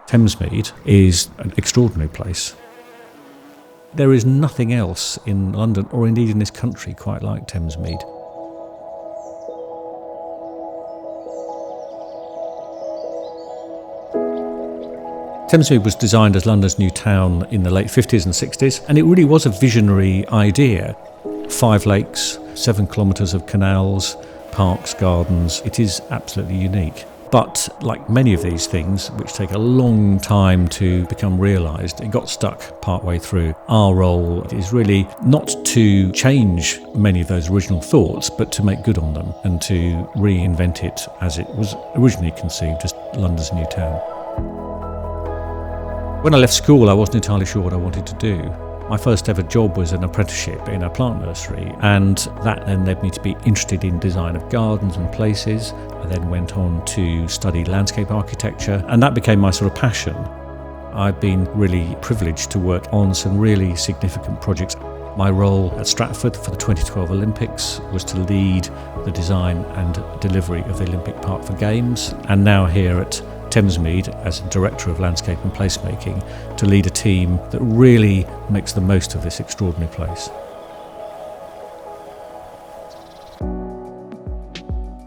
Thamesmead is an extraordinary place. There is nothing else in London, or indeed in this country, quite like Thamesmead. Thamesmead was designed as London's new town in the late 50s and 60s, and it really was a visionary idea. 5 lakes, 7 kilometres of canals, parks, gardens. It is absolutely unique. But like many of these things, which take a long time to become realised, it got stuck partway through. Our role is really not to change many of those original thoughts, but to make good on them and to reinvent it as it was originally conceived as London's new town. When I left school, I wasn't entirely sure what I wanted to do. My first ever job was an apprenticeship in a plant nursery, and that then led me to be interested in design of gardens and places. I then went on to study landscape architecture, and that became my sort of passion. I've been really privileged to work on some really significant projects. My role at Stratford for the 2012 Olympics was to lead the design and delivery of the Olympic Park for Games, and now here at Thamesmead as Director of Landscape and Placemaking to lead a team that really makes the most of this extraordinary place.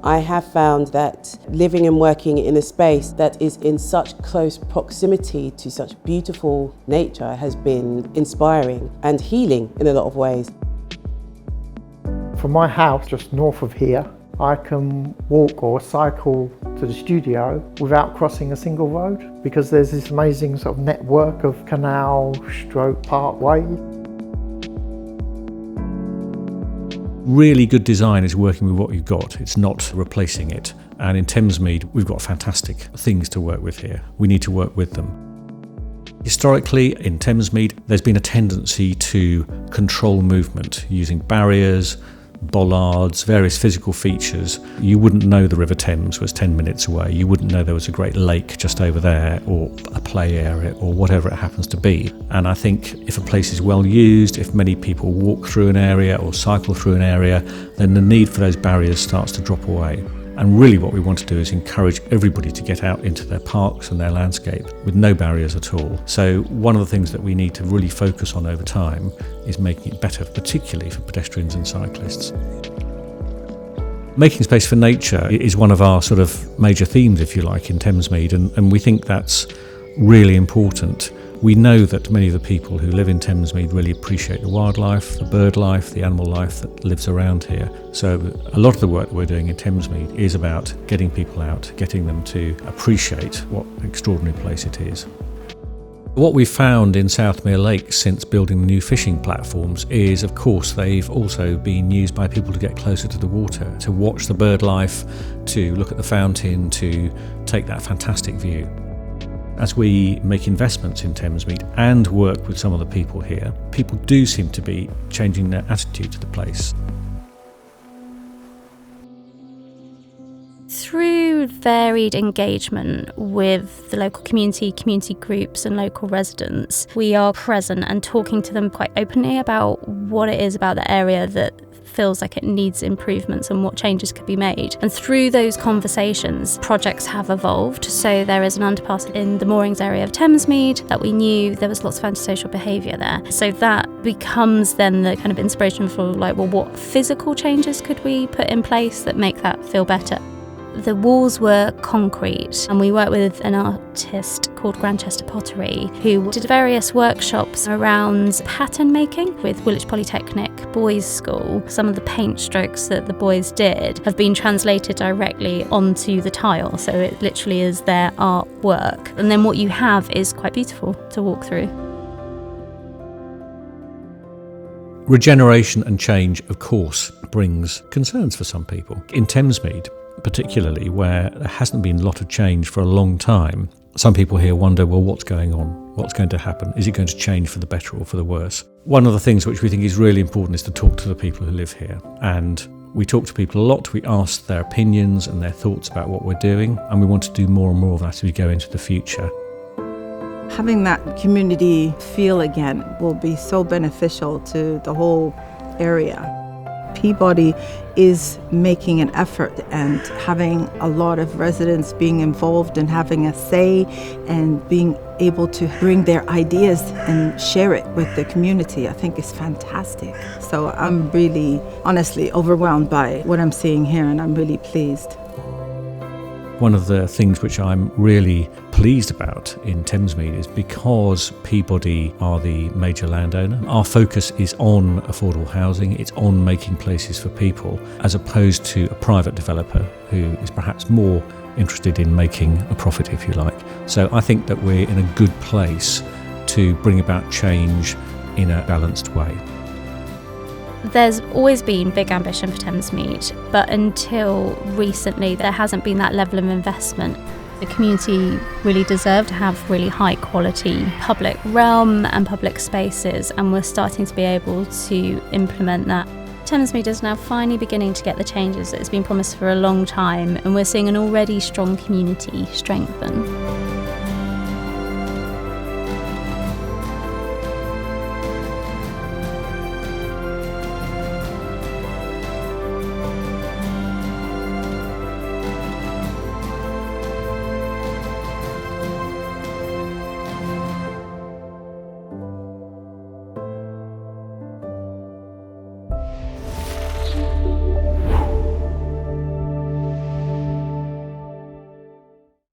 I have found that living and working in a space that is in such close proximity to such beautiful nature has been inspiring and healing in a lot of ways. From my house just north of here, I can walk or cycle to the studio without crossing a single road because there's this amazing sort of network of canal stroke parkway. Really good design is working with what you've got. It's not replacing it. And in Thamesmead, we've got fantastic things to work with here. We need to work with them. Historically, in Thamesmead, there's been a tendency to control movement using barriers, bollards, various physical features. You wouldn't know the River Thames was 10 minutes away. You wouldn't know there was a great lake just over there or a play area or whatever it happens to be. And I think if a place is well used, if many people walk through an area or cycle through an area, then the need for those barriers starts to drop away. And really what we want to do is encourage everybody to get out into their parks and their landscape with no barriers at all. So one of the things that we need to really focus on over time is making it better, particularly for pedestrians and cyclists. Making space for nature is one of our sort of major themes, if you like, in Thamesmead, and we think that's really important. We know that many of the people who live in Thamesmead really appreciate the wildlife, the bird life, the animal life that lives around here. So a lot of the work that we're doing in Thamesmead is about getting people out, getting them to appreciate what an extraordinary place it is. What we've found in Southmere Lake since building the new fishing platforms is, of course, they've also been used by people to get closer to the water, to watch the bird life, to look at the fountain, to take that fantastic view. As we make investments in Thamesmead and work with some of the people here, people do seem to be changing their attitude to the place. Through varied engagement with the local community groups and local residents, we are present and talking to them quite openly about what it is about the area that feels like it needs improvements and what changes could be made. And through those conversations, projects have evolved. So there is an underpass in the moorings area of Thamesmead that we knew there was lots of antisocial behaviour there. So that becomes then the kind of inspiration for like, well, what physical changes could we put in place that make that feel better? The walls were concrete, and we worked with an artist called Grantchester Pottery who did various workshops around pattern making with Woolwich Polytechnic Boys School. Some of the paint strokes that the boys did have been translated directly onto the tile, so it literally is their artwork. And then what you have is quite beautiful to walk through. Regeneration and change, of course, brings concerns for some people. In Thamesmead, particularly, where there hasn't been a lot of change for a long time, some people here wonder, well, what's going on? What's going to happen? Is it going to change for the better or for the worse? One of the things which we think is really important is to talk to the people who live here. And we talk to people a lot. We ask their opinions and their thoughts about what we're doing. And we want to do more and more of that as we go into the future. Having that community feel again will be so beneficial to the whole area. Peabody is making an effort and having a lot of residents being involved and having a say and being able to bring their ideas and share it with the community, I think is fantastic. So I'm really, honestly, overwhelmed by what I'm seeing here, and I'm really pleased. One of the things which I'm really pleased about in Thamesmead is because Peabody are the major landowner, our focus is on affordable housing, it's on making places for people, as opposed to a private developer who is perhaps more interested in making a profit, if you like. So I think that we're in a good place to bring about change in a balanced way. There's always been big ambition for Thamesmead, but until recently there hasn't been that level of investment. The community really deserve to have really high quality public realm and public spaces, and we're starting to be able to implement that. Thamesmead is now finally beginning to get the changes that has been promised for a long time, and we're seeing an already strong community strengthen.